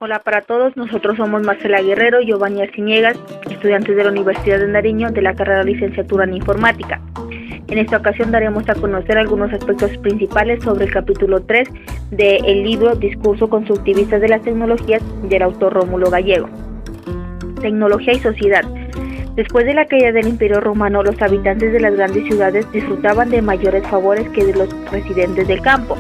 Hola para todos, nosotros somos Marcela Guerrero y Giovanni Arciniegas, estudiantes de la Universidad de Nariño de la carrera de Licenciatura en Informática. En esta ocasión daremos a conocer algunos aspectos principales sobre el capítulo 3 del libro Discurso Constructivista de las Tecnologías del autor Rómulo Gallego. Tecnología y sociedad. Después de la caída del Imperio Romano, los habitantes de las grandes ciudades disfrutaban de mayores favores que de los residentes del campo.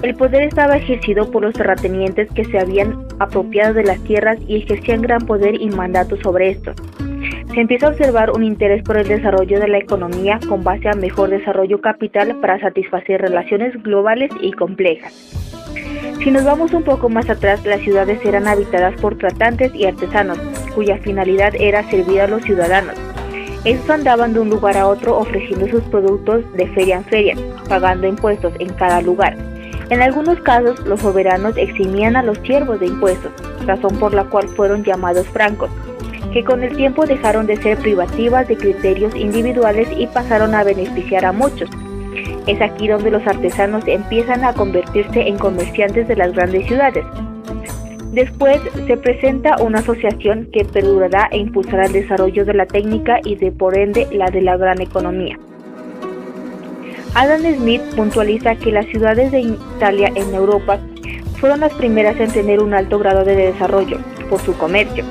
El poder estaba ejercido por los terratenientes que se habían apropiado de las tierras y ejercían gran poder y mandato sobre estos. Se empieza a observar un interés por el desarrollo de la economía con base a mejor desarrollo capital para satisfacer relaciones globales y complejas. Si nos vamos un poco más atrás, las ciudades eran habitadas por tratantes y artesanos, cuya finalidad era servir a los ciudadanos. Estos andaban de un lugar a otro ofreciendo sus productos de feria en feria, pagando impuestos en cada lugar. En algunos casos, los soberanos eximían a los siervos de impuestos, razón por la cual fueron llamados francos, que con el tiempo dejaron de ser privativas de criterios individuales y pasaron a beneficiar a muchos. Es aquí donde los artesanos empiezan a convertirse en comerciantes de las grandes ciudades. Después se presenta una asociación que perdurará e impulsará el desarrollo de la técnica y por ende la de la gran economía. Adam Smith puntualiza que las ciudades de Italia en Europa fueron las primeras en tener un alto grado de desarrollo por su comercio,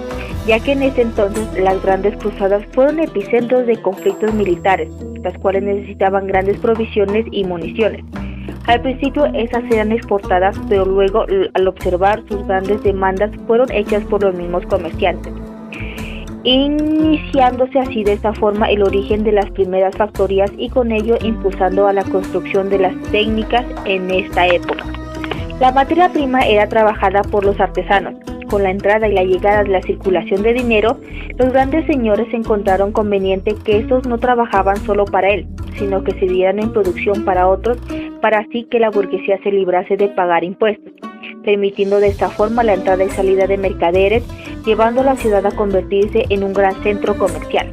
ya que en ese entonces las grandes cruzadas fueron epicentros de conflictos militares, las cuales necesitaban grandes provisiones y municiones. Al principio esas eran exportadas, pero luego al observar sus grandes demandas fueron hechas por los mismos comerciantes, iniciándose así de esta forma el origen de las primeras factorías y con ello impulsando a la construcción de las técnicas en esta época. La materia prima era trabajada por los artesanos. Con la entrada y la llegada de la circulación de dinero, los grandes señores encontraron conveniente que estos no trabajaban solo para él, sino que se dieran en producción para otros, para así que la burguesía se librase de pagar impuestos, permitiendo de esta forma la entrada y salida de mercaderes, llevando a la ciudad a convertirse en un gran centro comercial.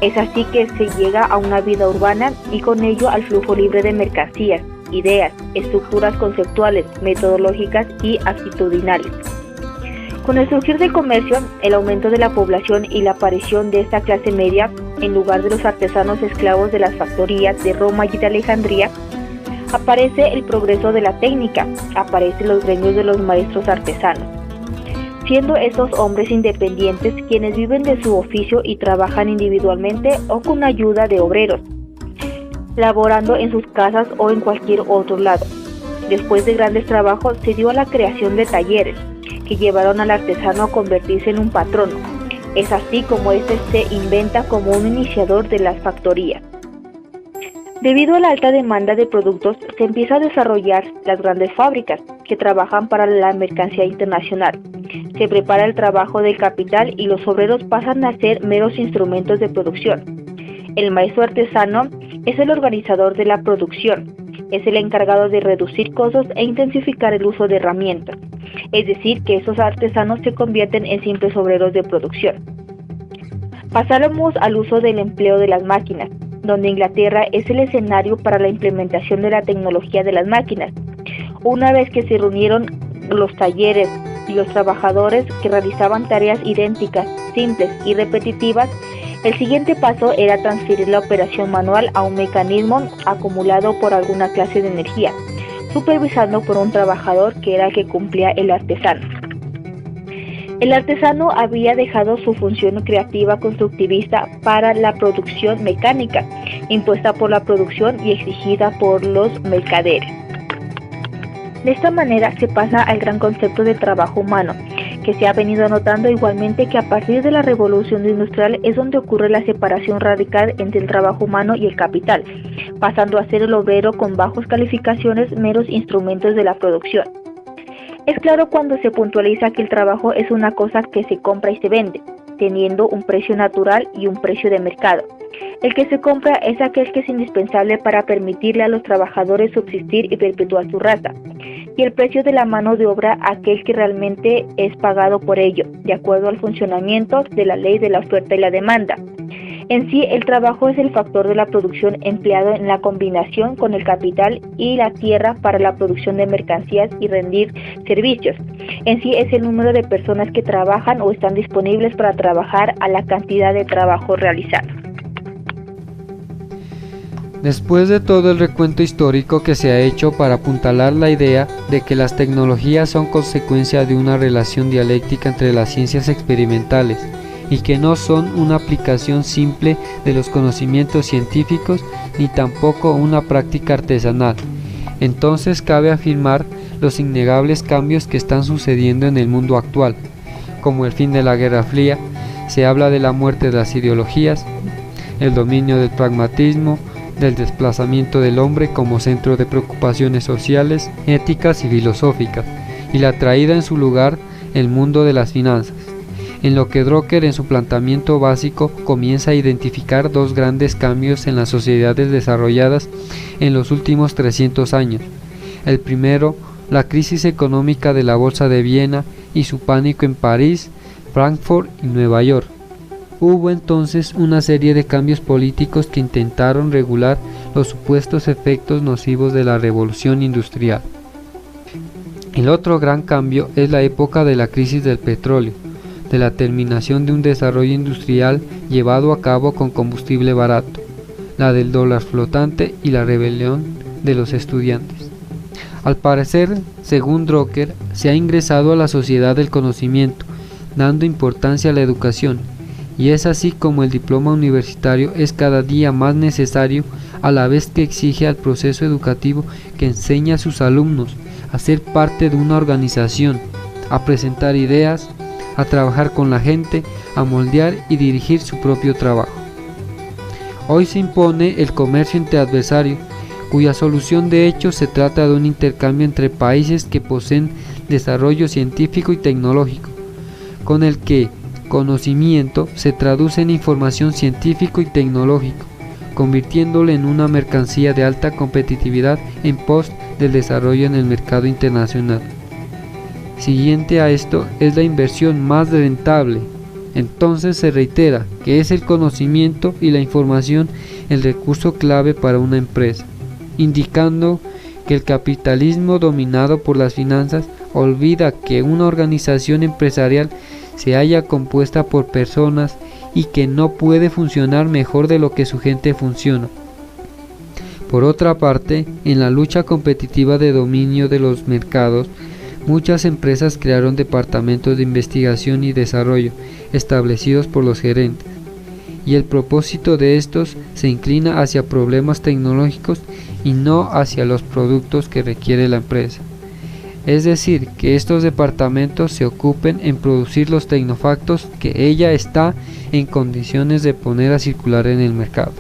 Es así que se llega a una vida urbana y con ello al flujo libre de mercancías, ideas, estructuras conceptuales, metodológicas y actitudinales. Con el surgir del comercio, el aumento de la población y la aparición de esta clase media, en lugar de los artesanos esclavos de las factorías de Roma y de Alejandría, aparece el progreso de la técnica, aparecen los gremios de los maestros artesanos, siendo estos hombres independientes quienes viven de su oficio y trabajan individualmente o con ayuda de obreros, laborando en sus casas o en cualquier otro lado. Después de grandes trabajos se dio a la creación de talleres, que llevaron al artesano a convertirse en un patrono. Es así como éste se inventa como un iniciador de las factorías. Debido a la alta demanda de productos, se empieza a desarrollar las grandes fábricas que trabajan para la mercancía internacional. Se prepara el trabajo del capital y los obreros pasan a ser meros instrumentos de producción. El maestro artesano es el organizador de la producción, es el encargado de reducir costos e intensificar el uso de herramientas. Es decir, que esos artesanos se convierten en simples obreros de producción. Pasamos al uso del empleo de las máquinas, donde Inglaterra es el escenario para la implementación de la tecnología de las máquinas. Una vez que se reunieron los talleres y los trabajadores que realizaban tareas idénticas, simples y repetitivas, el siguiente paso era transferir la operación manual a un mecanismo acumulado por alguna clase de energía, supervisado por un trabajador que era el que cumplía el artesano. El artesano había dejado su función creativa constructivista para la producción mecánica, impuesta por la producción y exigida por los mercaderes. De esta manera se pasa al gran concepto de trabajo humano, que se ha venido notando igualmente que a partir de la revolución industrial es donde ocurre la separación radical entre el trabajo humano y el capital, pasando a ser el obrero con bajas calificaciones meros instrumentos de la producción. Es claro cuando se puntualiza que el trabajo es una cosa que se compra y se vende, teniendo un precio natural y un precio de mercado. El que se compra es aquel que es indispensable para permitirle a los trabajadores subsistir y perpetuar su raza, y el precio de la mano de obra aquel que realmente es pagado por ello, de acuerdo al funcionamiento de la ley de la oferta y la demanda. En sí, el trabajo es el factor de la producción empleado en la combinación con el capital y la tierra para la producción de mercancías y rendir servicios. En sí es el número de personas que trabajan o están disponibles para trabajar a la cantidad de trabajo realizado. Después de todo el recuento histórico que se ha hecho para apuntalar la idea de que las tecnologías son consecuencia de una relación dialéctica entre las ciencias experimentales y que no son una aplicación simple de los conocimientos científicos ni tampoco una práctica artesanal, entonces cabe afirmar los innegables cambios que están sucediendo en el mundo actual, como el fin de la Guerra Fría, se habla de la muerte de las ideologías, el dominio del pragmatismo, del desplazamiento del hombre como centro de preocupaciones sociales, éticas y filosóficas, y la traída en su lugar el mundo de las finanzas, en lo que Drucker en su planteamiento básico comienza a identificar dos grandes cambios en las sociedades desarrolladas en los últimos 300 años. El primero, la crisis económica de la Bolsa de Viena y su pánico en París, Frankfurt y Nueva York. Hubo entonces una serie de cambios políticos que intentaron regular los supuestos efectos nocivos de la revolución industrial. El otro gran cambio es la época de la crisis del petróleo, de la terminación de un desarrollo industrial llevado a cabo con combustible barato, la del dólar flotante y la rebelión de los estudiantes. Al parecer, según Drucker, se ha ingresado a la sociedad del conocimiento, dando importancia a la educación, y es así como el diploma universitario es cada día más necesario, a la vez que exige al proceso educativo que enseña a sus alumnos a ser parte de una organización, a presentar ideas, a trabajar con la gente, a moldear y dirigir su propio trabajo. Hoy se impone el comercio entre adversarios, cuya solución de hecho se trata de un intercambio entre países que poseen desarrollo científico y tecnológico, con el que conocimiento se traduce en información científico y tecnológico, convirtiéndolo en una mercancía de alta competitividad en pos del desarrollo en el mercado internacional. Siguiente a esto es la inversión más rentable. Entonces se reitera que es el conocimiento y la información el recurso clave para una empresa, indicando que el capitalismo dominado por las finanzas olvida que una organización empresarial se halla compuesta por personas y que no puede funcionar mejor de lo que su gente funciona. Por otra parte, en la lucha competitiva de dominio de los mercados, muchas empresas crearon departamentos de investigación y desarrollo establecidos por los gerentes, y el propósito de estos se inclina hacia problemas tecnológicos y no hacia los productos que requiere la empresa. Es decir, que estos departamentos se ocupen en producir los tecnofactos que ella está en condiciones de poner a circular en el mercado.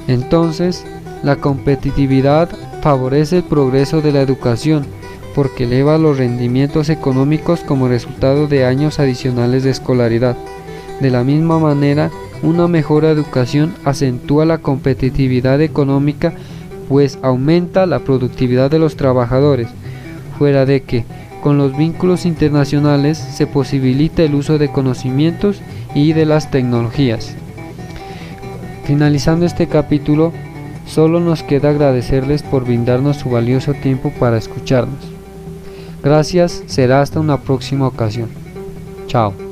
Entonces, la competitividad favorece el progreso de la educación, porque eleva los rendimientos económicos como resultado de años adicionales de escolaridad. De la misma manera, una mejor educación acentúa la competitividad económica, pues aumenta la productividad de los trabajadores, fuera de que, con los vínculos internacionales, se posibilita el uso de conocimientos y de las tecnologías. Finalizando este capítulo, solo nos queda agradecerles por brindarnos su valioso tiempo para escucharnos. Gracias, será hasta una próxima ocasión. Chao.